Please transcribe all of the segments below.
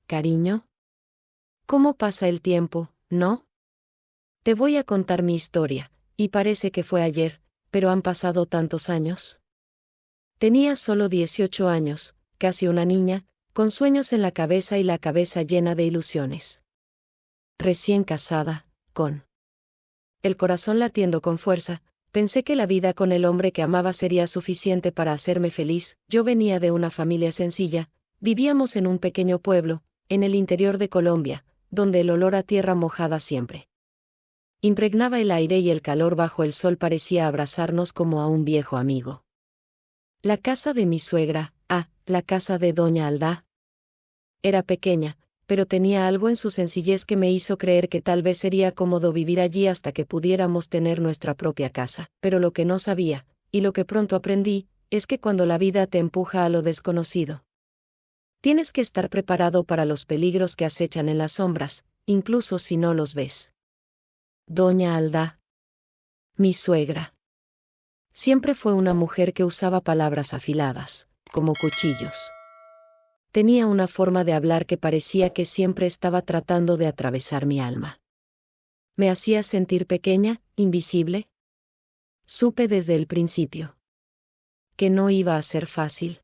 cariño. ¿Cómo pasa el tiempo, no? Te voy a contar mi historia, y parece que fue ayer, pero han pasado tantos años. Tenía solo 18 años, casi una niña, con sueños en la cabeza y la cabeza llena de ilusiones. Recién casada, con el corazón latiendo con fuerza, pensé que la vida con el hombre que amaba sería suficiente para hacerme feliz. Yo venía de una familia sencilla, vivíamos en un pequeño pueblo, en el interior de Colombia, donde el olor a tierra mojada siempre impregnaba el aire y el calor bajo el sol parecía abrazarnos como a un viejo amigo. La casa de mi suegra, la casa de doña Aldá, era pequeña, pero tenía algo en su sencillez que me hizo creer que tal vez sería cómodo vivir allí hasta que pudiéramos tener nuestra propia casa. Pero lo que no sabía, y lo que pronto aprendí, es que cuando la vida te empuja a lo desconocido, tienes que estar preparado para los peligros que acechan en las sombras, incluso si no los ves. Doña Aldá, mi suegra, siempre fue una mujer que usaba palabras afiladas, como cuchillos. Tenía una forma de hablar que parecía que siempre estaba tratando de atravesar mi alma. Me hacía sentir pequeña, invisible. Supe desde el principio que no iba a ser fácil.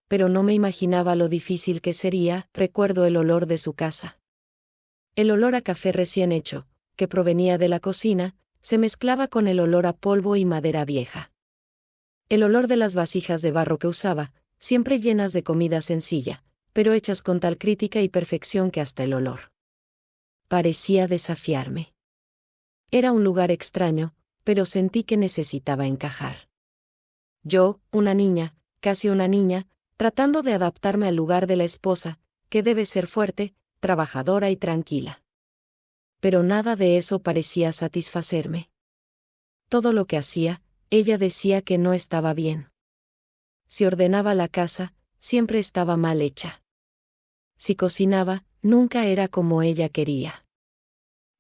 Pero no me imaginaba lo difícil que sería. Recuerdo el olor de su casa. El olor a café recién hecho, que provenía de la cocina, se mezclaba con el olor a polvo y madera vieja. El olor de las vasijas de barro que usaba, siempre llenas de comida sencilla, pero hechas con tal crítica y perfección que hasta el olor parecía desafiarme. Era un lugar extraño, pero sentí que necesitaba encajar. Yo, una niña, casi una niña, tratando de adaptarme al lugar de la esposa, que debe ser fuerte, trabajadora y tranquila. Pero nada de eso parecía satisfacerme. Todo lo que hacía, ella decía que no estaba bien. Si ordenaba la casa, siempre estaba mal hecha. Si cocinaba, nunca era como ella quería.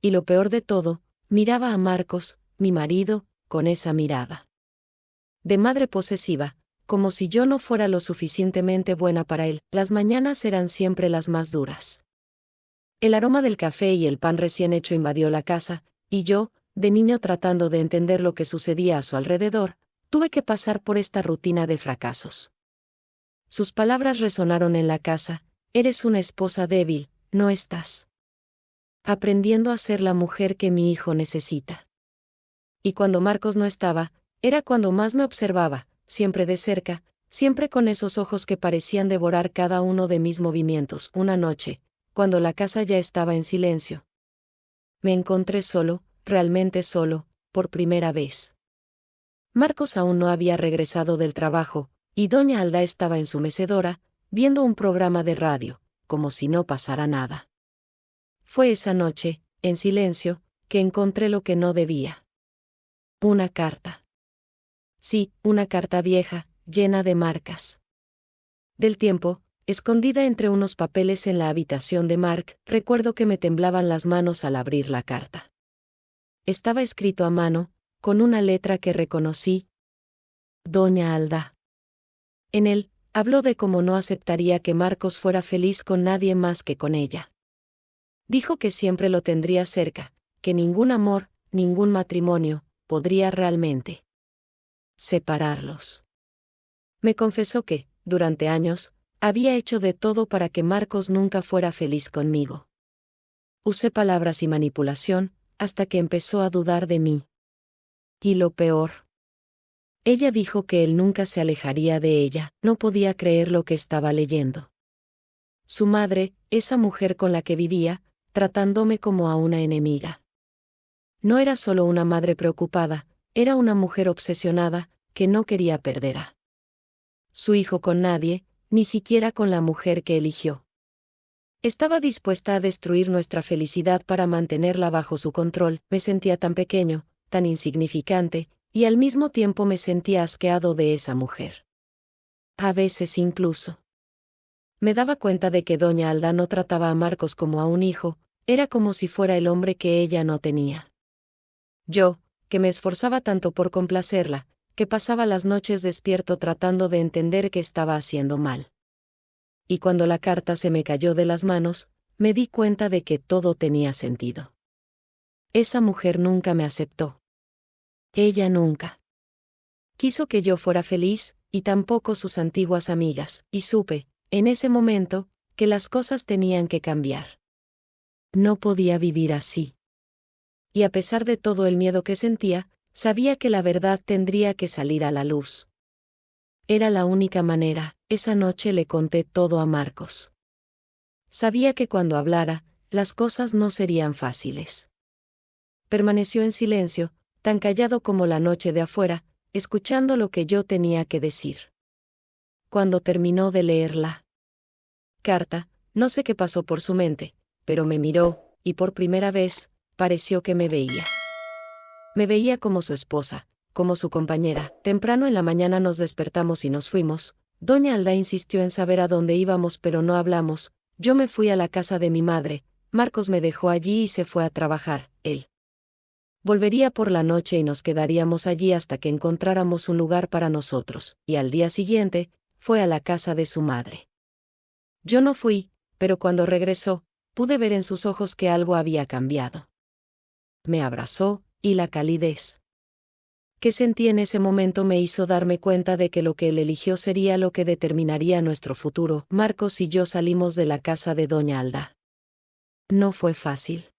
Y lo peor de todo, miraba a Marcos, mi marido, con esa mirada de madre posesiva, como si yo no fuera lo suficientemente buena para él. Las mañanas eran siempre las más duras. El aroma del café y el pan recién hecho invadió la casa, y yo, de niño tratando de entender lo que sucedía a su alrededor, tuve que pasar por esta rutina de fracasos. Sus palabras resonaron en la casa: eres una esposa débil, no estás aprendiendo a ser la mujer que mi hijo necesita. Y cuando Marcos no estaba, era cuando más me observaba, siempre de cerca, siempre con esos ojos que parecían devorar cada uno de mis movimientos. Una noche, cuando la casa ya estaba en silencio, me encontré solo, realmente solo, por primera vez. Marcos aún no había regresado del trabajo, y doña Alda estaba en su mecedora, viendo un programa de radio, como si no pasara nada. Fue esa noche, en silencio, que encontré lo que no debía. Una carta. Sí, una carta vieja, llena de marcas del tiempo, escondida entre unos papeles en la habitación de Mark. Recuerdo que me temblaban las manos al abrir la carta. Estaba escrito a mano, con una letra que reconocí: Doña Alda. En él, habló de cómo no aceptaría que Marcos fuera feliz con nadie más que con ella. Dijo que siempre lo tendría cerca, que ningún amor, ningún matrimonio, podría realmente separarlos. Me confesó que, durante años, había hecho de todo para que Marcos nunca fuera feliz conmigo. Usé palabras y manipulación, hasta que empezó a dudar de mí. Y lo peor, ella dijo que él nunca se alejaría de ella. No podía creer lo que estaba leyendo. Su madre, esa mujer con la que vivía, tratándome como a una enemiga. No era solo una madre preocupada, era una mujer obsesionada, que no quería perder a su hijo con nadie, ni siquiera con la mujer que eligió. Estaba dispuesta a destruir nuestra felicidad para mantenerla bajo su control. Me sentía tan pequeño, tan insignificante, y al mismo tiempo me sentía asqueado de esa mujer. A veces incluso me daba cuenta de que doña Alda no trataba a Marcos como a un hijo, era como si fuera el hombre que ella no tenía. Yo, que me esforzaba tanto por complacerla, que pasaba las noches despierto tratando de entender qué estaba haciendo mal. y cuando la carta se me cayó de las manos, me di cuenta de que todo tenía sentido. Esa mujer nunca me aceptó. Ella nunca quiso que yo fuera feliz, y tampoco sus antiguas amigas, y supe, en ese momento, que las cosas tenían que cambiar. No podía vivir así. Y a pesar de todo el miedo que sentía, sabía que la verdad tendría que salir a la luz. Era la única manera. Esa noche le conté todo a Marcos. Sabía que cuando hablara, las cosas no serían fáciles. Permaneció en silencio, tan callado como la noche de afuera, escuchando lo que yo tenía que decir. Cuando terminó de leer la carta, no sé qué pasó por su mente, pero me miró, y por primera vez, pareció que me veía. Me veía como su esposa, como su compañera. Temprano en la mañana nos despertamos y nos fuimos. Doña Alda insistió en saber a dónde íbamos, pero no hablamos. Yo me fui a la casa de mi madre, Marcos me dejó allí y se fue a trabajar. Él volvería por la noche y nos quedaríamos allí hasta que encontráramos un lugar para nosotros, y al día siguiente, fue a la casa de su madre. Yo no fui, pero cuando regresó, pude ver en sus ojos que algo había cambiado. Me abrazó, y la calidez que sentí en ese momento me hizo darme cuenta de que lo que él eligió sería lo que determinaría nuestro futuro. Marcos y yo salimos de la casa de Doña Alda. No fue fácil.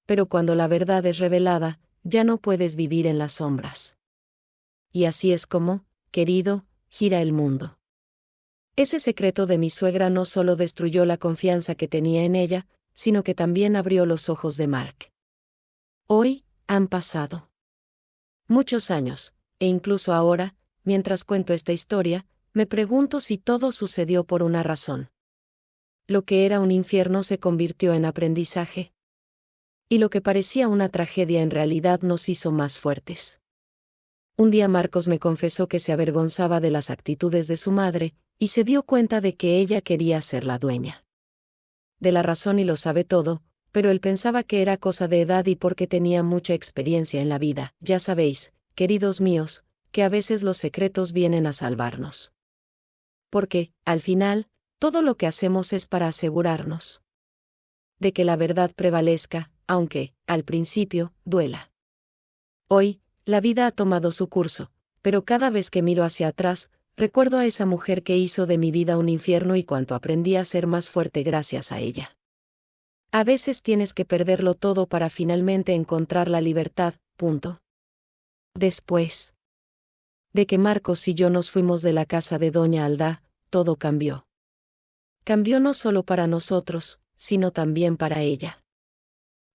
Pero cuando la verdad es revelada, ya no puedes vivir en las sombras. Y así es como, querido, gira el mundo. Ese secreto de mi suegra no solo destruyó la confianza que tenía en ella, sino que también abrió los ojos de Mark. Hoy, han pasado muchos años, e incluso ahora, mientras cuento esta historia, me pregunto si todo sucedió por una razón. Lo que era un infierno se convirtió en aprendizaje. Y lo que parecía una tragedia en realidad nos hizo más fuertes. Un día Marcos me confesó que se avergonzaba de las actitudes de su madre, y se dio cuenta de que ella quería ser la dueña de la razón y lo sabe todo, pero él pensaba que era cosa de edad y porque tenía mucha experiencia en la vida. Ya sabéis, queridos míos, que a veces los secretos vienen a salvarnos. Porque, al final, todo lo que hacemos es para asegurarnos de que la verdad prevalezca, aunque, al principio, duela. Hoy, la vida ha tomado su curso, pero cada vez que miro hacia atrás, recuerdo a esa mujer que hizo de mi vida un infierno y cuánto aprendí a ser más fuerte gracias a ella. A veces tienes que perderlo todo para finalmente encontrar la libertad. Punto. Después de que Marcos y yo nos fuimos de la casa de Doña Alda, todo cambió. Cambió no solo para nosotros, sino también para ella.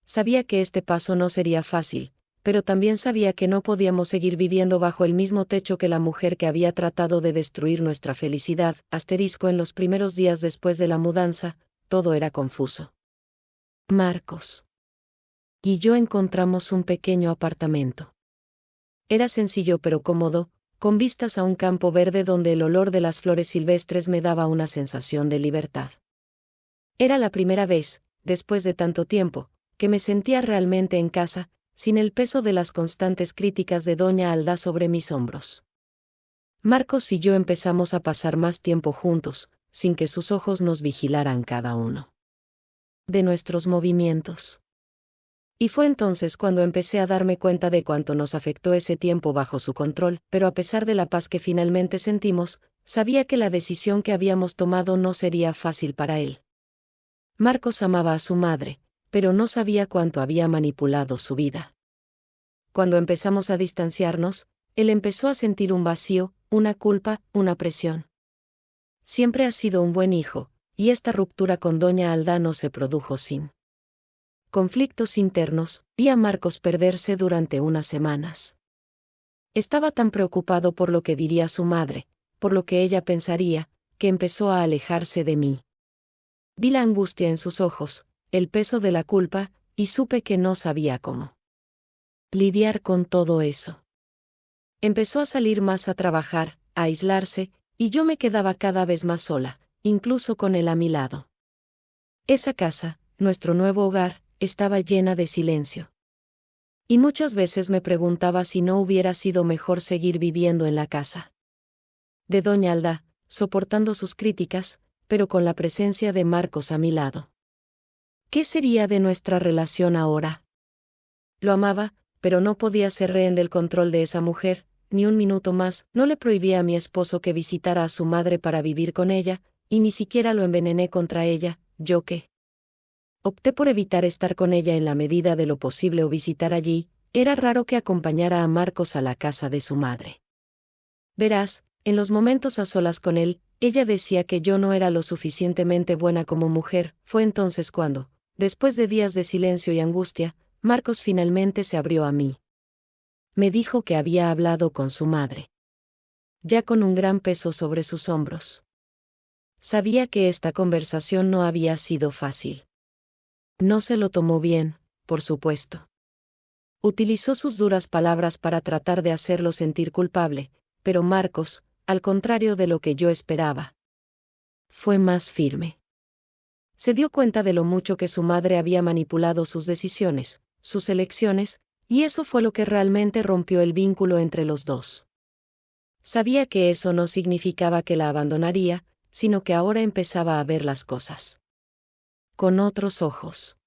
Sabía que este paso no sería fácil, pero también sabía que no podíamos seguir viviendo bajo el mismo techo que la mujer que había tratado de destruir nuestra felicidad. En los primeros días después de la mudanza, todo era confuso. Marcos y yo encontramos un pequeño apartamento. Era sencillo pero cómodo, con vistas a un campo verde donde el olor de las flores silvestres me daba una sensación de libertad. Era la primera vez, después de tanto tiempo, que me sentía realmente en casa, sin el peso de las constantes críticas de Doña Alda sobre mis hombros. Marcos y yo empezamos a pasar más tiempo juntos, sin que sus ojos nos vigilaran cada uno de nuestros movimientos. Y fue entonces cuando empecé a darme cuenta de cuánto nos afectó ese tiempo bajo su control, pero a pesar de la paz que finalmente sentimos, sabía que la decisión que habíamos tomado no sería fácil para él. Marcos amaba a su madre, pero no sabía cuánto había manipulado su vida. Cuando empezamos a distanciarnos, él empezó a sentir un vacío, una culpa, una presión. Siempre ha sido un buen hijo, y esta ruptura con Doña Alda no se produjo sin conflictos internos. Vi a Marcos perderse durante unas semanas. Estaba tan preocupado por lo que diría su madre, por lo que ella pensaría, que empezó a alejarse de mí. Vi la angustia en sus ojos, el peso de la culpa, y supe que no sabía cómo lidiar con todo eso. Empezó a salir más a trabajar, a aislarse, y yo me quedaba cada vez más sola, incluso con él a mi lado. Esa casa, nuestro nuevo hogar, estaba llena de silencio. Y muchas veces me preguntaba si no hubiera sido mejor seguir viviendo en la casa de Doña Alda, soportando sus críticas, pero con la presencia de Marcos a mi lado. ¿Qué sería de nuestra relación ahora? Lo amaba, pero no podía ser rehén del control de esa mujer, ni un minuto más. No le prohibí a mi esposo que visitara a su madre para vivir con ella, y ni siquiera lo envenené contra ella. ¿Yo qué? Opté por evitar estar con ella en la medida de lo posible o visitar allí. Era raro que acompañara a Marcos a la casa de su madre. Verás, en los momentos a solas con él, ella decía que yo no era lo suficientemente buena como mujer. Fue entonces cuando, después de días de silencio y angustia, Marcos finalmente se abrió a mí. Me dijo que había hablado con su madre. Ya con un gran peso sobre sus hombros. Sabía que esta conversación no había sido fácil. No se lo tomó bien, por supuesto. Utilizó sus duras palabras para tratar de hacerlo sentir culpable, pero Marcos, al contrario de lo que yo esperaba, fue más firme. Se dio cuenta de lo mucho que su madre había manipulado sus decisiones, sus elecciones, y eso fue lo que realmente rompió el vínculo entre los dos. Sabía que eso no significaba que la abandonaría, sino que ahora empezaba a ver las cosas con otros ojos.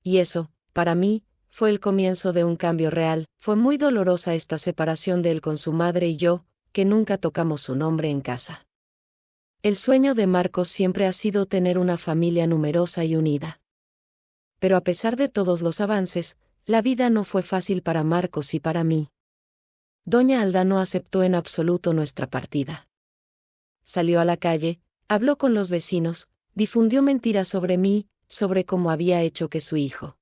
Y eso, para mí, fue el comienzo de un cambio real. Fue muy dolorosa esta separación de él con su madre y yo, que nunca tocamos su nombre en casa. El sueño de Marcos siempre ha sido tener una familia numerosa y unida. Pero a pesar de todos los avances, la vida no fue fácil para Marcos y para mí. Doña Alda no aceptó en absoluto nuestra partida. Salió a la calle, habló con los vecinos, difundió mentiras sobre mí, sobre cómo había hecho que su hijo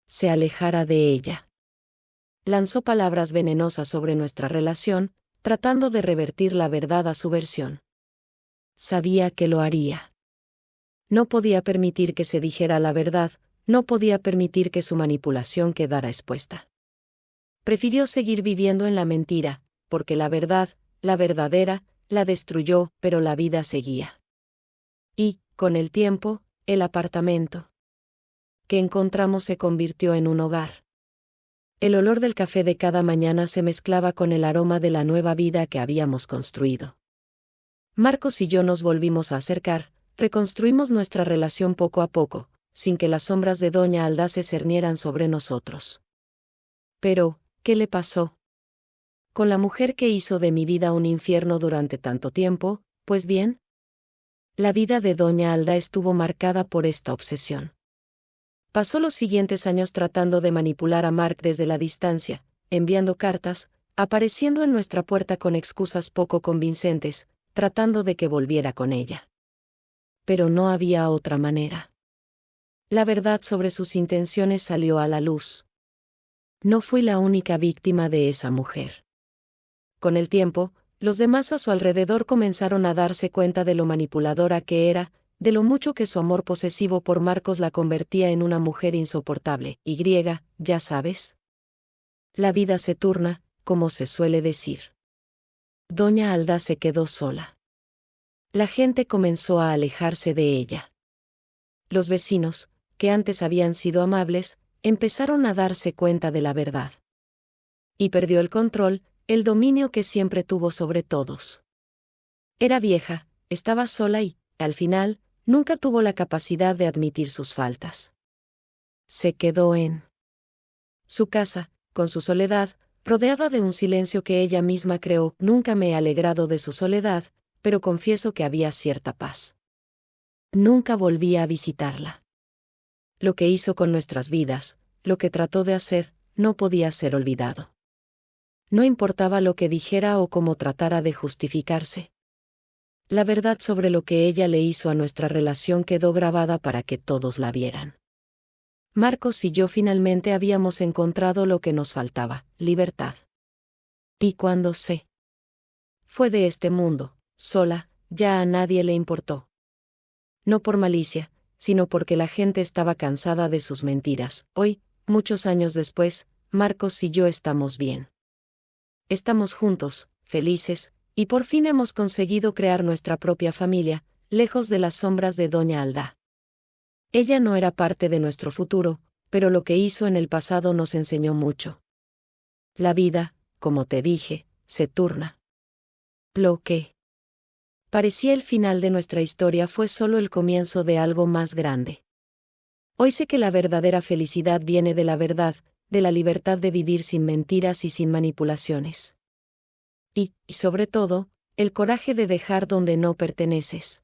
se alejara de ella. Lanzó palabras venenosas sobre nuestra relación, tratando de revertir la verdad a su versión. Sabía que lo haría. No podía permitir que se dijera la verdad, no podía permitir que su manipulación quedara expuesta. Prefirió seguir viviendo en la mentira, porque la verdad, la verdadera, la destruyó, pero la vida seguía. Y, con el tiempo, el apartamento que encontramos se convirtió en un hogar. El olor del café de cada mañana se mezclaba con el aroma de la nueva vida que habíamos construido. Marcos y yo nos volvimos a acercar, reconstruimos nuestra relación poco a poco, sin que las sombras de Doña Alda se cernieran sobre nosotros. Pero, ¿qué le pasó? Con la mujer que hizo de mi vida un infierno durante tanto tiempo, pues bien, la vida de Doña Alda estuvo marcada por esta obsesión. Pasó los siguientes años tratando de manipular a Mark desde la distancia, enviando cartas, apareciendo en nuestra puerta con excusas poco convincentes, tratando de que volviera con ella. Pero no había otra manera. La verdad sobre sus intenciones salió a la luz. No fui la única víctima de esa mujer. Con el tiempo, los demás a su alrededor comenzaron a darse cuenta de lo manipuladora que era, de lo mucho que su amor posesivo por Marcos la convertía en una mujer insoportable. Ya sabes. La vida se turna, como se suele decir. Doña Alda se quedó sola. La gente comenzó a alejarse de ella. Los vecinos, que antes habían sido amables, empezaron a darse cuenta de la verdad. Y perdió el control, el dominio que siempre tuvo sobre todos. Era vieja, estaba sola y, al final, nunca tuvo la capacidad de admitir sus faltas. Se quedó en su casa, con su soledad, rodeada de un silencio que ella misma creó. Nunca me he alegrado de su soledad, pero confieso que había cierta paz. Nunca volví a visitarla. Lo que hizo con nuestras vidas, lo que trató de hacer, no podía ser olvidado. No importaba lo que dijera o cómo tratara de justificarse. La verdad sobre lo que ella le hizo a nuestra relación quedó grabada para que todos la vieran. Marcos y yo finalmente habíamos encontrado lo que nos faltaba, libertad. Y cuando se fue de este mundo, sola, ya a nadie le importó. No por malicia, sino porque la gente estaba cansada de sus mentiras. Hoy, muchos años después, Marcos y yo estamos bien. Estamos juntos, felices, y por fin hemos conseguido crear nuestra propia familia, lejos de las sombras de Doña Alda. Ella no era parte de nuestro futuro, pero lo que hizo en el pasado nos enseñó mucho. La vida, como te dije, se turna. Lo que Parecía el final de nuestra historia fue solo el comienzo de algo más grande. Hoy sé que la verdadera felicidad viene de la verdad, de la libertad de vivir sin mentiras y sin manipulaciones. Y sobre todo, el coraje de dejar donde no perteneces.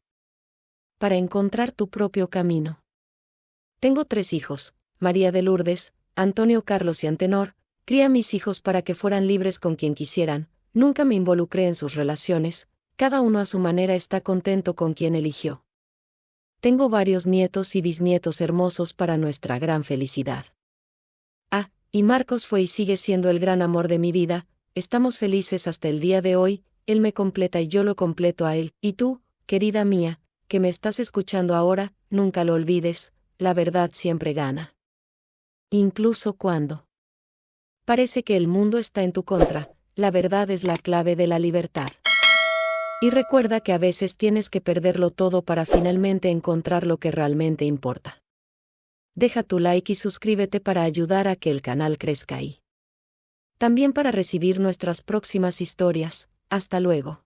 Para encontrar tu propio camino. Tengo 3 hijos, María de Lourdes, Antonio Carlos y Antenor. Crié a mis hijos para que fueran libres con quien quisieran, nunca me involucré en sus relaciones, cada uno a su manera está contento con quien eligió. Tengo varios nietos y bisnietos hermosos para nuestra gran felicidad. Y Marcos fue y sigue siendo el gran amor de mi vida, estamos felices hasta el día de hoy, él me completa y yo lo completo a él, y tú, querida mía, que me estás escuchando ahora, nunca lo olvides, la verdad siempre gana. Incluso cuando parece que el mundo está en tu contra, la verdad es la clave de la libertad. Y recuerda que a veces tienes que perderlo todo para finalmente encontrar lo que realmente importa. Deja tu like y suscríbete para ayudar a que el canal crezca y también para recibir nuestras próximas historias. Hasta luego.